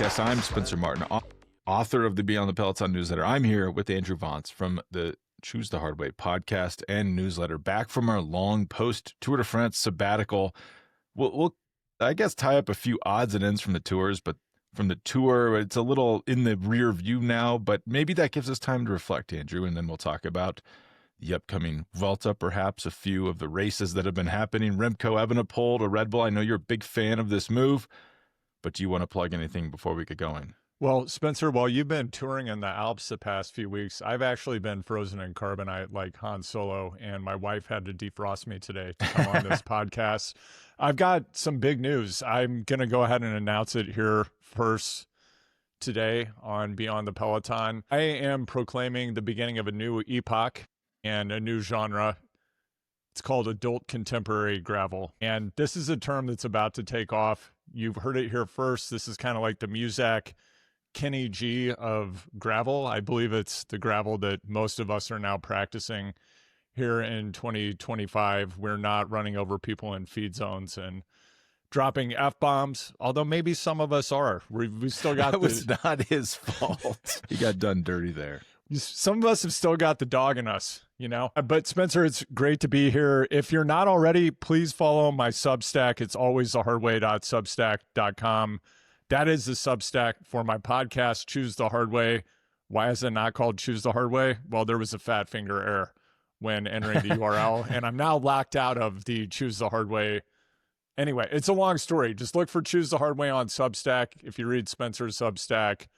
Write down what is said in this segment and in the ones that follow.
podcast. I'm Spencer Martin, author of the Beyond the Peloton newsletter. I'm here with Andrew Vontz from the Choose the Hard Way podcast and newsletter, back from our long post-Tour de France sabbatical. We'll, I guess, tie up a few odds and ends from the tours, but from the tour, it's a little in the rear view now, but maybe that gives us time to reflect, Andrew, and then we'll talk about the upcoming Vuelta, perhaps a few of the races that have been happening. Remco Evenepoel to Red Bull. I know you're a big fan of this move, but do you want to plug anything before we get going? Well, Spencer, while you've been touring in the Alps the past few weeks, I've actually been frozen in carbonite like Han Solo, and my wife had to defrost me today to come on this podcast. I've got some big news. I'm going to go ahead and announce it here first today on Beyond the Peloton. I am proclaiming the beginning of a new epoch and a new genre. It's called adult contemporary gravel. And this is a term that's about to take off. You've heard it here first. This is kind of like the Muzak Kenny G of gravel. I believe it's the gravel that most of us are now practicing here in 2025. We're not running over people in feed zones and dropping F-bombs, although maybe some of us are. We still got That was not his fault. He got done dirty there. Some of us have still got the dog in us, you know. But Spencer, it's great to be here. If you're not already, please follow my Substack. It's alwaysthehardway.substack.com. That is the Substack for my podcast, Choose the Hard Way. Why is it not called Choose the Hard Way? Well, there was a fat finger error when entering the URL, and I'm now locked out of the Choose the Hard Way. Anyway, it's a long story. Just look for Choose the Hard Way on Substack. If you read Spencer's Substack,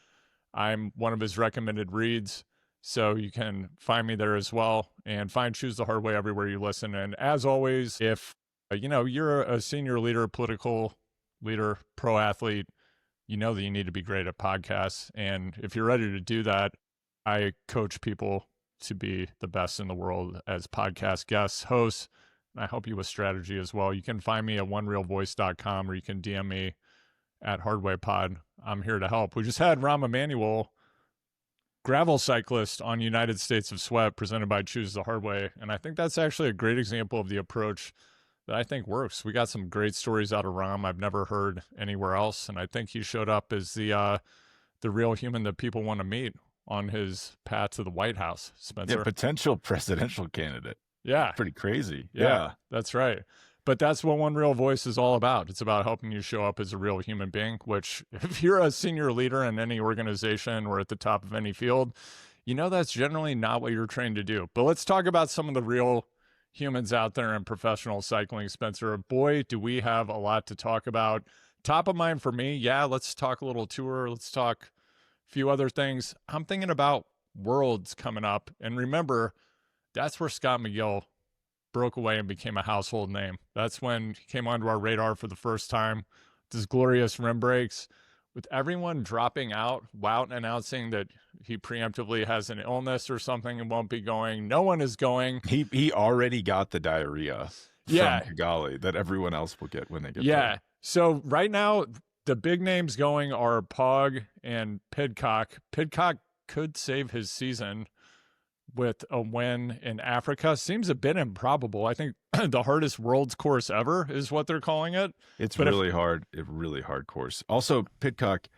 I'm one of his recommended reads. So you can find me there as well, and find Choose the Hard Way everywhere you listen. And as always, if you're a senior leader, political leader, pro athlete, you know that you need to be great at podcasts. And if you're ready to do that, I coach people to be the best in the world as podcast guests, hosts. And I help you with strategy as well. You can find me at onerealvoice.com, or you can DM me at HardwayPod. I'm here to help. We just had Rahm Emanuel, gravel cyclist, on United States of Sweat, presented by Choose the Hard Way. And I think that's actually a great example of the approach that I think works. We got some great stories out of Rahm I've never heard anywhere else. And I think he showed up as the real human that people want to meet on his path to the White House, Spencer. Yeah, potential presidential candidate. Yeah. Pretty crazy. Yeah, that's right. But that's what One Real Voice is all about. It's about helping you show up as a real human being, which if you're a senior leader in any organization or at the top of any field, you know that's generally not what you're trained to do. But let's talk about some of the real humans out there in professional cycling, Spencer. Boy, do we have a lot to talk about. Top of mind for me, yeah, let's talk a little tour. Let's talk a few other things. I'm thinking about Worlds coming up. And remember, that's where Scott McGill broke away and became a household name. That's when he came onto our radar for the first time. This glorious rim breaks, with everyone dropping out, Wout announcing that he preemptively has an illness or something and won't be going. No one is going. He already got the diarrhea from Kigali that everyone else will get when they get there. So right now, the big names going are Pog and Pidcock. Pidcock could save his season with a win in Africa. Seems a bit improbable. I think the hardest Worlds course ever is what they're calling it. It's really hard. A really hard course. Also, Pidcock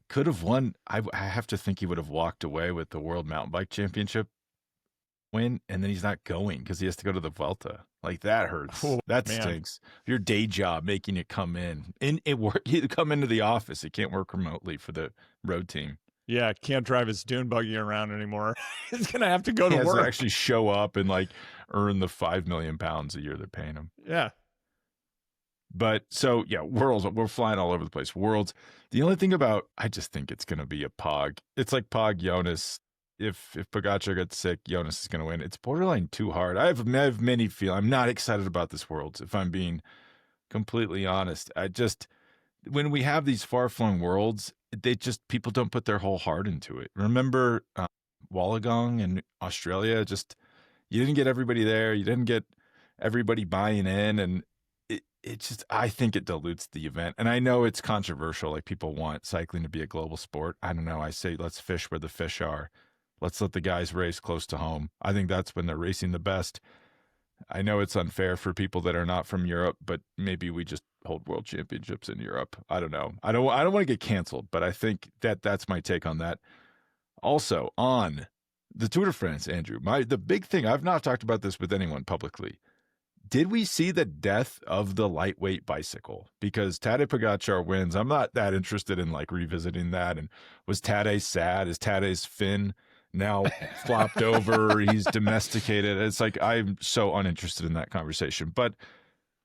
could have won. I have to think he would have walked away with the World Mountain Bike Championship win, and then he's not going because he has to go to the Vuelta. Like, that hurts. That stinks. Your day job making you come in. You come into the office. You can't work remotely for the road team. Yeah, can't drive his dune buggy around anymore. He's going to have to go to work. He has to actually show up and earn the £5 million a year they're paying him. Yeah. But so, yeah, Worlds, we're flying all over the place. Worlds. The only thing about, I just think it's going to be a Pog. It's like Pog, Jonas. If Pogacar gets sick, Jonas is going to win. It's borderline too hard. I have many feelings. I'm not excited about this Worlds, if I'm being completely honest. When we have these far-flung Worlds, people don't put their whole heart into it. Remember Wollongong in Australia? You didn't get everybody there. You didn't get everybody buying in, and I think it dilutes the event. And I know it's controversial. Like, people want cycling to be a global sport. I don't know. I say let's fish where the fish are. Let's let the guys race close to home. I think that's when they're racing the best. I know it's unfair for people that are not from Europe, but maybe we just hold world championships in Europe. I don't know. I don't want to get canceled, but I think that's my take on that. Also, on the Tour de France, Andrew, the big thing, I've not talked about this with anyone publicly. Did we see the death of the lightweight bicycle? Because Tadej Pogačar wins. I'm not that interested in like revisiting that. And was Tadej sad? Is Tadej's fin now flopped over? He's domesticated. It's like I'm so uninterested in that conversation. But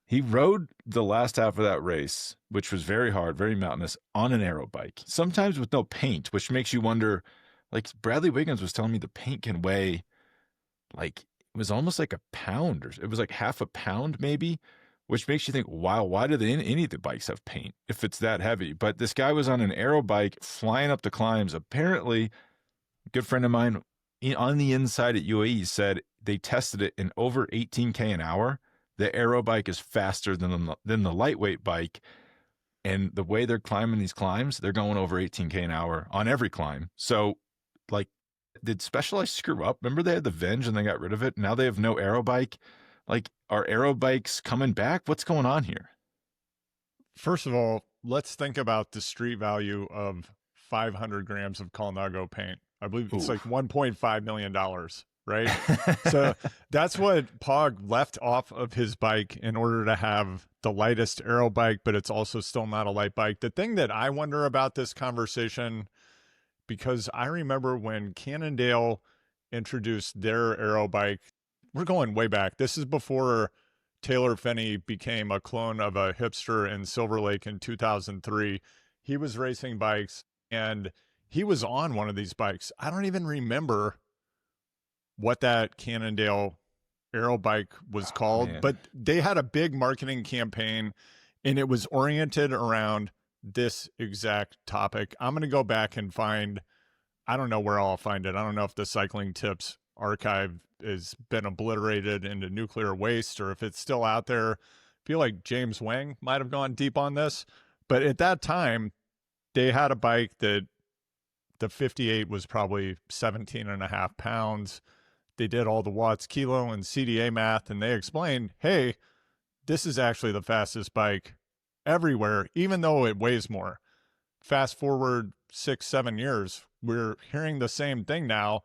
he rode the last half of that race, which was very hard, very mountainous, on an aero bike, sometimes with no paint, which makes you wonder. Like Bradley Wiggins was telling me the paint can weigh like it was almost like a pound, or it was like half a pound maybe, which makes you think, wow, why do any of the bikes have paint if it's that heavy? But this guy was on an aero bike flying up the climbs. Apparently, a good friend of mine on the inside at UAE said they tested it in over 18K an hour. The aero bike is faster than the lightweight bike. And the way they're climbing these climbs, they're going over 18K an hour on every climb. So, like, did Specialized screw up? Remember they had the Venge and they got rid of it? Now they have no aero bike. Like, are aero bikes coming back? What's going on here? First of all, let's think about the street value of 500 grams of Colnago paint. I believe it's like $1.5 million, right? So that's what Pog left off of his bike in order to have the lightest aero bike, but it's also still not a light bike. The thing that I wonder about this conversation, because I remember when Cannondale introduced their aero bike, we're going way back. This is before Taylor Phinney became a clone of a hipster in Silver Lake in 2003. He was racing bikes and he was on one of these bikes. I don't even remember what that Cannondale aero bike was called, but they had a big marketing campaign and it was oriented around this exact topic. I'm going to go back and find, I don't know where I'll find it. I don't know if the Cycling Tips archive has been obliterated into nuclear waste or if it's still out there. I feel like James Wang might have gone deep on this, but at that time they had a bike that the 58 was probably 17 and a half pounds. They did all the watts, kilo, and CDA math, and they explained, hey, this is actually the fastest bike everywhere, even though it weighs more. Fast forward 6-7 years, we're hearing the same thing now.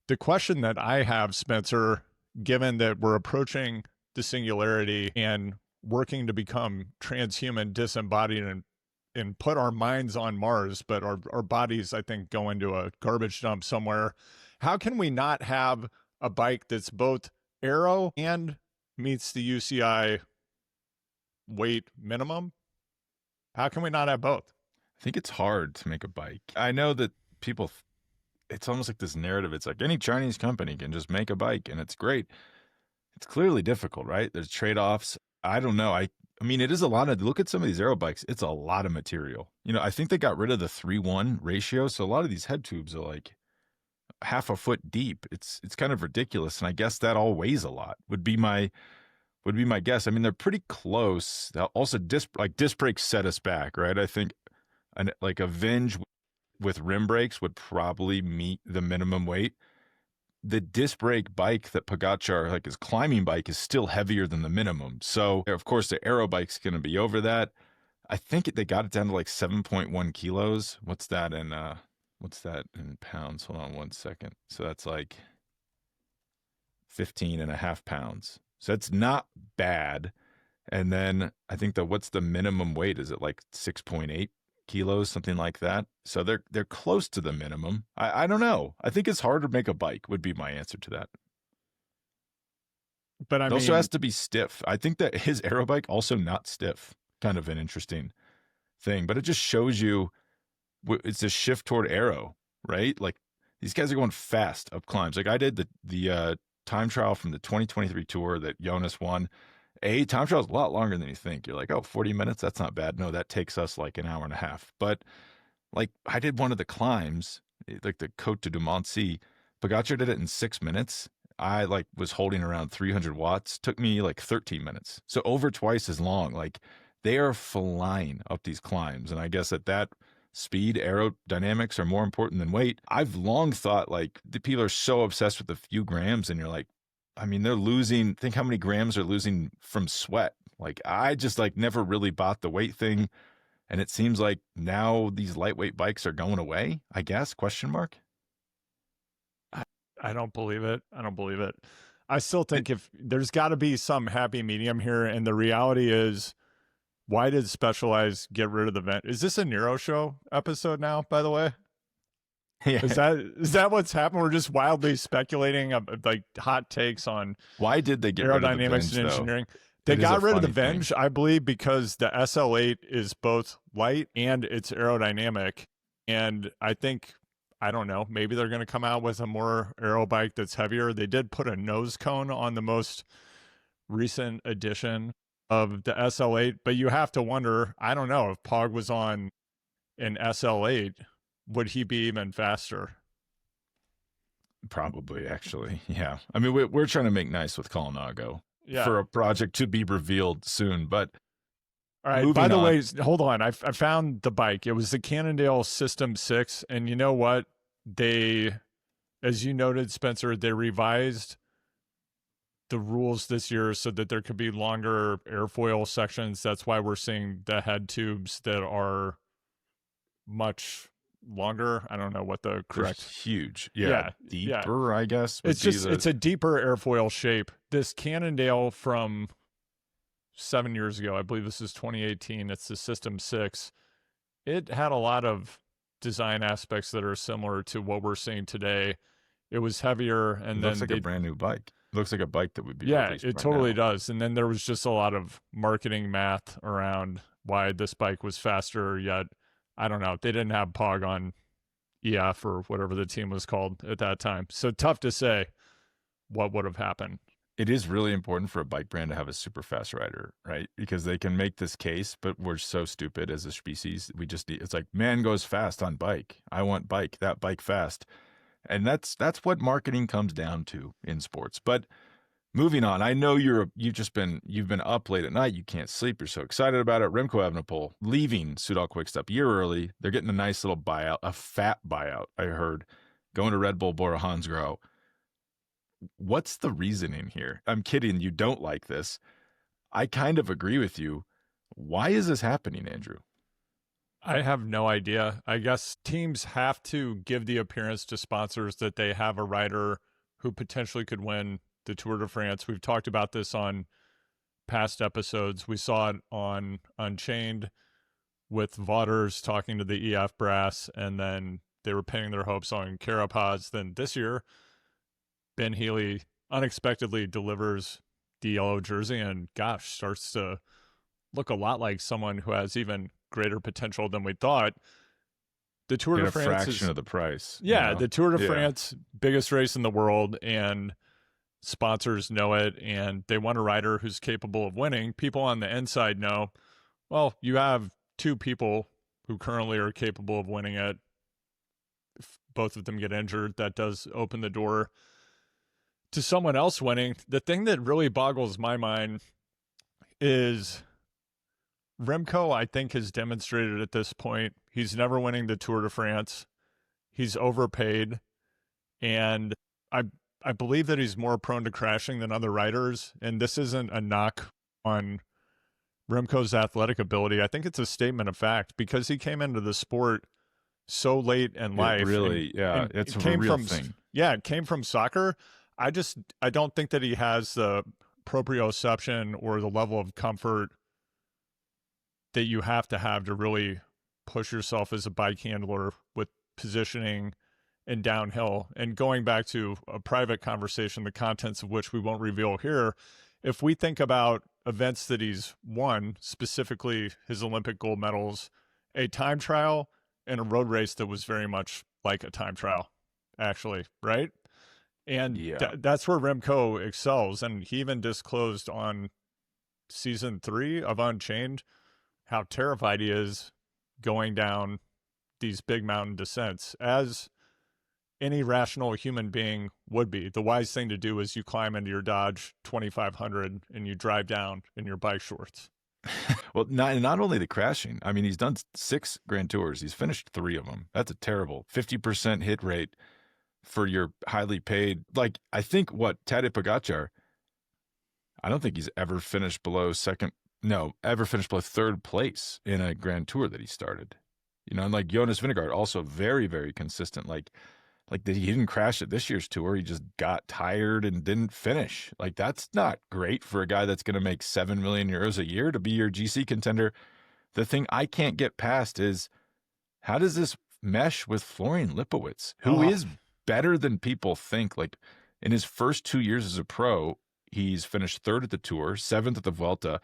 The question that I have, Spencer, given that we're approaching the singularity and working to become transhuman, disembodied, and put our minds on Mars, but our bodies, I think, go into a garbage dump somewhere. How can we not have a bike that's both aero and meets the UCI weight minimum? How can we not have both? I think it's hard to make a bike. I know that people, it's almost like this narrative. It's like any Chinese company can just make a bike and it's great. It's clearly difficult, right? There's trade-offs. I don't know. I mean, it is a lot of, look at some of these aero bikes. It's a lot of material. You know, I think they got rid of the 3:1 ratio. So a lot of these head tubes are like half a foot deep. It's kind of ridiculous. And I guess that all weighs a lot would be my guess. I mean, they're pretty close. Also, disc brakes set us back, right? I think like a Venge with rim brakes would probably meet the minimum weight. The disc brake bike that Pogačar, like his climbing bike, is still heavier than the minimum. So, of course, the aero bike's going to be over that. I think they got it down to like 7.1 kilos. What's that in pounds? Hold on 1 second. So that's like 15 and a half pounds. So that's not bad. And then I think what's the minimum weight? Is it like 6.8 kilos, something like that? So they're close to the minimum. I don't know. I think it's hard to make a bike would be my answer to that. But it also has to be stiff. I think that his aero bike also not stiff. Kind of an interesting thing, but it just shows you it's a shift toward aero, right? Like these guys are going fast up climbs. Like I did the time trial from the 2023 tour that Jonas won. Time trial is a lot longer than you think. You're like, oh, 40 minutes? That's not bad. No, that takes us like an hour and a half. But like I did one of the climbs, like the Côte de Montcy. Pogačar did it in 6 minutes. I like was holding around 300 watts. Took me like 13 minutes. So over twice as long. Like they are flying up these climbs. And I guess at that speed, aerodynamics are more important than weight. I've long thought like the people are so obsessed with a few grams and you're like, I mean, they're losing, think how many grams they're losing from sweat. Like, I just like never really bought the weight thing. And it seems like now these lightweight bikes are going away, I guess, question mark. I don't believe it. I don't believe it. I still think if there's got to be some happy medium here, and the reality is, why did Specialized get rid of the vent? Is this a Nero show episode now? By the way, Yeah. is that what's happened? We're just wildly speculating, like hot takes on Why did they get rid of the aerodynamics Venge, and though? engineering. They It is got a rid of the funny thing. Venge, I believe, because the SL8 is both light and it's aerodynamic. And I think, I don't know, maybe they're going to come out with a more aero bike that's heavier. They did put a nose cone on the most recent edition of the SL8, but you have to wonder, I don't know, if Pog was on an SL8, would he be even faster? Probably, actually. Yeah. I mean, we're trying to make nice with Colnago Yeah. for a project to be revealed soon. But all right. moving By the on. way, hold on. I found the bike. It was the Cannondale System 6. And you know what? They, as you noted, Spencer, they revised the rules this year so that there could be longer airfoil sections. That's why we're seeing the head tubes that are much longer. I don't know what the correct. Huge. Yeah, Deeper, I guess. It's just, it's a deeper airfoil shape. This Cannondale from 7 years ago, I believe this is 2018. It's the System 6. It had a lot of design aspects that are similar to what we're seeing today. It was heavier, and it then looks like a brand new bike. It looks like a bike that would be released it right totally now. does. And then there was just a lot of marketing math around why this bike was faster, yet I don't know, they didn't have Pog on EF or whatever the team was called at that time. So tough to say what would have happened. It is really important for a bike brand to have a super fast rider, right? Because they can make this case, but we're so stupid as a species. We just need, it's like, man goes fast on bike. I want bike, that bike fast. And that's what marketing comes down to in sports. But moving on, I know you've been up late at night. You can't sleep. You're so excited about it. Remco Evenepoel leaving Soudal Quickstep a year early. They're getting a nice little buyout, a fat buyout, I heard, going to RedBull-Bora-hansgrohe. What's the reasoning here? I'm kidding. You don't like this. I kind of agree with you. Why is this happening, Andrew? I have no idea. I guess teams have to give the appearance to sponsors that they have a rider who potentially could win the Tour de France. We've talked about this on past episodes. We saw it on Unchained with Vaughters talking to the EF brass, and then they were pinning their hopes on Carapaz. Then this year, Ben Healy unexpectedly delivers the yellow jersey and, gosh, starts to look a lot like someone who has even greater potential than we thought. The Tour de France fraction is of the price. Yeah, the Tour de France, biggest race in the world, and sponsors know it, and they want a rider who's capable of winning. People on the inside know, well, you have two people who currently are capable of winning it. If both of them get injured, that does open the door to someone else winning. The thing that really boggles my mind is Remco, I think, has demonstrated at this point he's never winning the Tour de France. He's overpaid, and I believe that he's more prone to crashing than other riders. And this isn't a knock on Remco's athletic ability. I think it's a statement of fact because he came into the sport so late in life. Really, it's a real thing. Yeah, it came from soccer. I don't think that he has the proprioception or the level of comfort that you have to really push yourself as a bike handler with positioning and downhill. And going back to a private conversation, the contents of which we won't reveal here, if we think about events that he's won, specifically his Olympic gold medals, a time trial and a road race that was very much like a time trial, actually, right? And that's where Remco excels. And he even disclosed on season 3 of Unchained how terrified he is going down these big mountain descents, as any rational human being would be. The wise thing to do is you climb into your Dodge 2500 and you drive down in your bike shorts. Well, not only the crashing. I mean, he's done 6 Grand Tours. He's finished 3 of them. That's a terrible 50% hit rate. for your highly paid. Like, I think what Tadej Pogacar, I don't think he's ever finished below ever finished below third place in a Grand Tour that he started. And like Jonas Vingegaard, also very, very consistent. Like that he didn't crash at this year's tour. He just got tired and didn't finish. Like, that's not great for a guy that's going to make 7 million euros a year to be your GC contender. The thing I can't get past is, how does this mesh with Florian Lipowitz, who is better than people think? Like, in his first 2 years as a pro, he's finished third at the Tour, seventh at the Vuelta,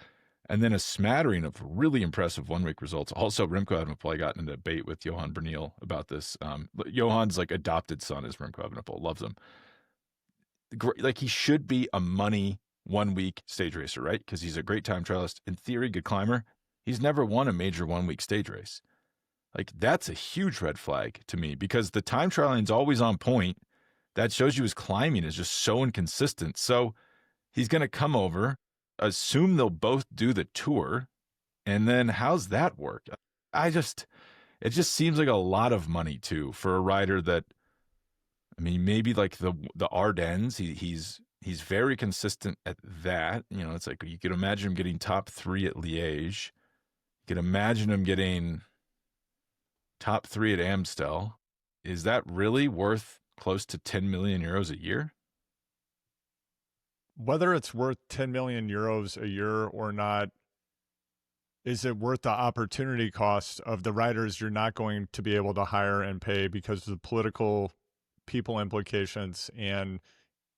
and then a smattering of really impressive one-week results. Also, Remco Evenepoel got in a debate with Johan Bernil about this. Johan's like adopted son is Remco Evenepoel, loves him. Like, he should be a money one-week stage racer, right? Because he's a great time trialist. In theory, good climber. He's never won a major one-week stage race. Like, that's a huge red flag to me, because the time trialing's always on point. That shows you his climbing is just so inconsistent. So he's going to come over, assume they'll both do the Tour, and then how's that work? It just seems like a lot of money too for a rider that, I mean, maybe like the Ardennes, he's very consistent at that. It's like you could imagine him getting top 3 at Liège. You could imagine him getting top 3 at Amstel. Is that really worth close to 10 million euros a year? Whether it's worth 10 million euros a year or not, is it worth the opportunity cost of the riders you're not going to be able to hire and pay because of the political people implications? And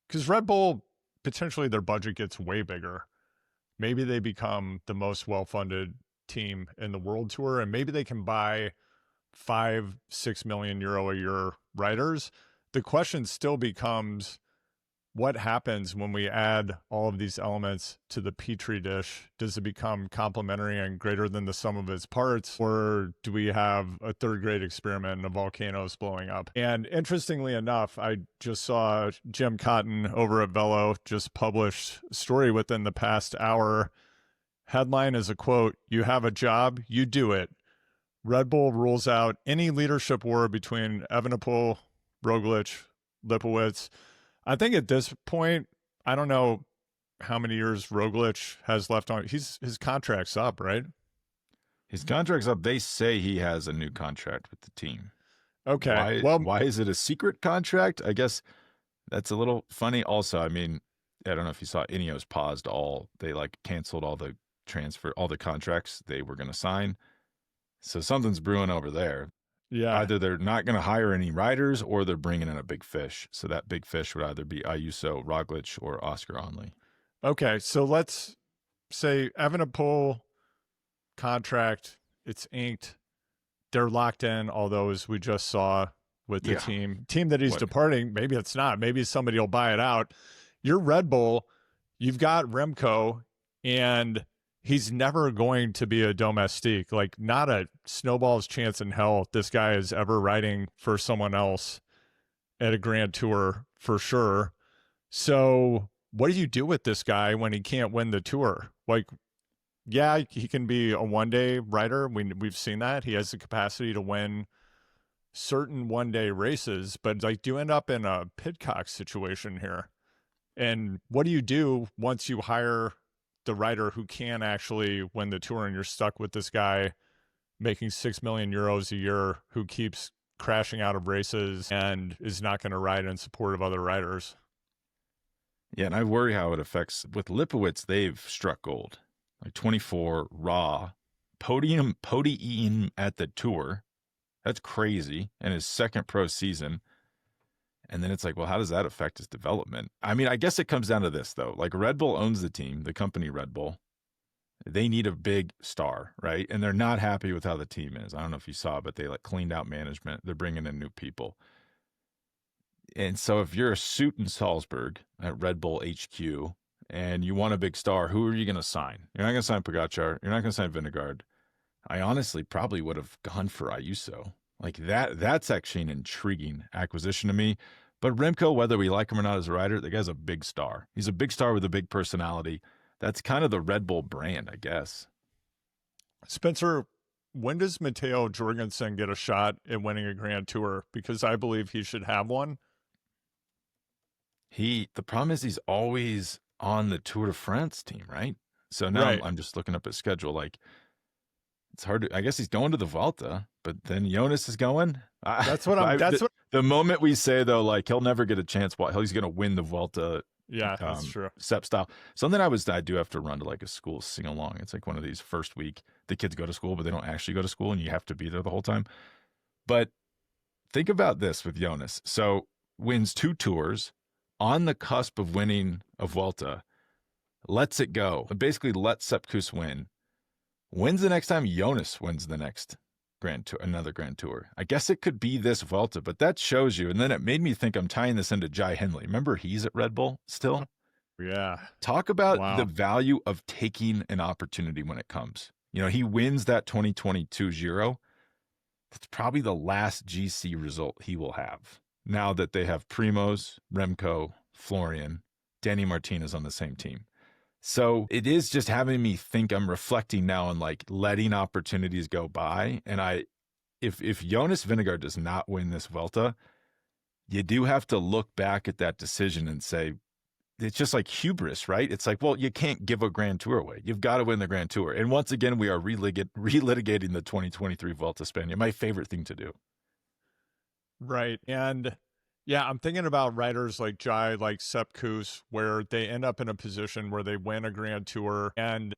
because Red Bull, potentially their budget gets way bigger. Maybe they become the most well-funded team in the World Tour, and maybe they can buy 5-6 million euro a year riders. The question still becomes, what happens when we add all of these elements to the petri dish? Does it become complementary and greater than the sum of its parts? Or do we have a third grade experiment of volcanoes blowing up? And interestingly enough, I just saw Jim Cotton over at Velo just published a story within the past hour. Headline is a quote: "You have a job, you do it. Red Bull rules out any leadership war between Evenepoel, Roglic, Lipowitz." I think at this point, I don't know how many years Roglic has left on. His contract's up, right? His contract's up. They say he has a new contract with the team. Okay. Why is it a secret contract? I guess that's a little funny. Also, I mean, I don't know if you saw Ineos paused they like canceled all the contracts they were going to sign. So something's brewing over there. Yeah. Either they're not going to hire any riders or they're bringing in a big fish. So that big fish would either be Ayuso, Roglic, or Oscar Onley. Okay. So let's say Evenepoel contract, it's inked. They're locked in, although as we just saw with the team that he's departing, maybe it's not. Maybe somebody will buy it out. You're Red Bull. You've got Remco, and he's never going to be a domestique. Like, not a snowball's chance in hell this guy is ever riding for someone else at a Grand Tour, for sure. So what do you do with this guy when he can't win the Tour? Like, yeah, he can be a one-day rider. We've seen that. He has the capacity to win certain one-day races, but like, do you end up in a Pidcock situation here? And what do you do once you hire the rider who can actually win the Tour and you're stuck with this guy making 6 million euros a year who keeps crashing out of races and is not going to ride in support of other riders? Yeah, and I worry how it affects. With Lipowitz, they've struck gold. Like 24 raw podium at the Tour. That's crazy. And his second pro season. And then it's like, well, how does that affect his development? I mean, I guess it comes down to this, though. Like, Red Bull owns the team, the company Red Bull. They need a big star, right? And they're not happy with how the team is. I don't know if you saw, but they like cleaned out management. They're bringing in new people. And so if you're a suit in Salzburg at Red Bull HQ and you want a big star, who are you going to sign? You're not going to sign Pogacar. You're not going to sign Vingegaard. I honestly probably would have gone for Ayuso. Like, that's actually an intriguing acquisition to me. But Remco, whether we like him or not as a rider, the guy's a big star. He's a big star with a big personality. That's kind of the Red Bull brand, I guess. Spencer, when does Matteo Jorgensen get a shot at winning a Grand Tour? Because I believe he should have one. The problem is he's always on the Tour de France team, right? So now Right. I'm just looking up his schedule. Like, it's hard to, I guess he's going to the Vuelta, but then Jonas is going. That's what. The moment we say, though, like, he'll never get a chance, he's going to win the Vuelta. Yeah, that's true. Sep style. Something I do have to run to like a school sing along. It's like one of these first week, the kids go to school, but they don't actually go to school and you have to be there the whole time. But think about this with Jonas. So wins 2 tours, on the cusp of winning a Vuelta, lets it go. Basically lets Sepp Kuss win. Wins the next time Jonas wins the next Grand Tour, another Grand Tour. I guess it could be this Vuelta, but that shows you. And then it made me think I'm tying this into Jai Hindley. Remember, he's at Red Bull still? Yeah. Talk about the value of taking an opportunity when it comes. You know, he wins that 2022 Giro. That's probably the last GC result he will have. Now that they have Primoz, Remco, Florian, Danny Martinez on the same team. So it is just having me think. I'm reflecting now on like letting opportunities go by. And if Jonas Vingegaard does not win this Vuelta, you do have to look back at that decision and say, it's just like hubris, right? It's like, well, you can't give a Grand Tour away. You've got to win the Grand Tour. And once again, we are relitigating the 2023 Vuelta a España. My favorite thing to do. Right. And yeah, I'm thinking about riders like Jai, like Sepp Kuss, where they end up in a position where they win a Grand Tour. And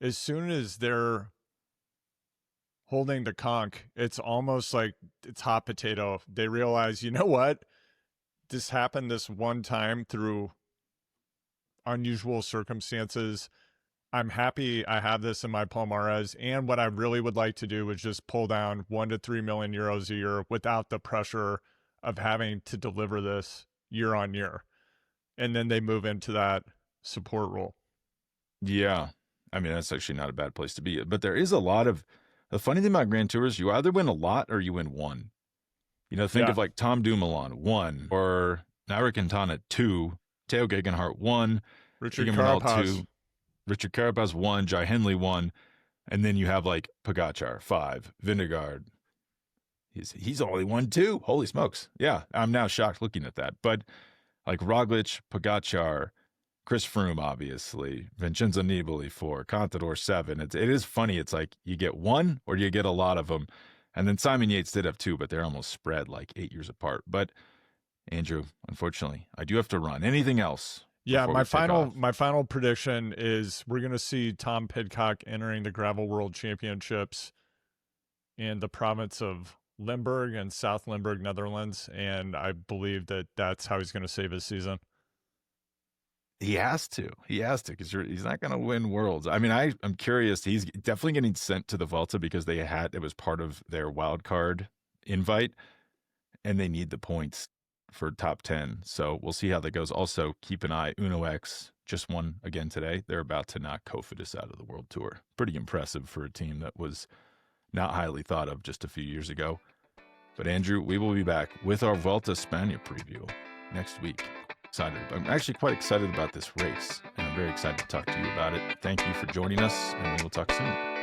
as soon as they're holding the conch, it's almost like it's hot potato. They realize, you know what? This happened this one time through unusual circumstances. I'm happy I have this in my palmares. And what I really would like to do is just pull down 1 to 3 million euros a year without the pressure of having to deliver this year on year. And then they move into that support role. Yeah. I mean, that's actually not a bad place to be. But there is a lot of, the funny thing about Grand Tours, you either win a lot or you win 1. You know, think of like Tom Dumoulin, 1, or Nairo Quintana, 2, Teo Gegenhardt, 1, Richard Carapaz, 2, Richard Carapaz, 1, Jai Hindley, 1, and then you have like Pogačar, 5, Vingegaard. He's only won 2. Holy smokes. Yeah, I'm now shocked looking at that. But like Roglic, Pogačar, Chris Froome, obviously, Vincenzo Nibali, 4, Contador, 7. It is funny. It's like you get 1 or you get a lot of them. And then Simon Yates did have 2, but they're almost spread like 8 years apart. But Andrew, unfortunately, I do have to run. Anything else? Yeah, my final prediction is we're going to see Tom Pidcock entering the Gravel World Championships in the province of Limburg and South Limburg, Netherlands, and I believe that that's how he's going to save his season. He has to because he's not going to win Worlds. I mean, I'm curious. He's definitely getting sent to the Vuelta because it was part of their wild card invite, and they need the points for top 10. So we'll see how that goes. Also, keep an eye. Uno X just won again today. They're about to knock Cofidis out of the World Tour. Pretty impressive for a team that was not highly thought of just a few years ago. But Andrew, we will be back with our Vuelta España preview next week. I'm actually quite excited about this race, and I'm very excited to talk to you about it. Thank you for joining us, and we will talk soon.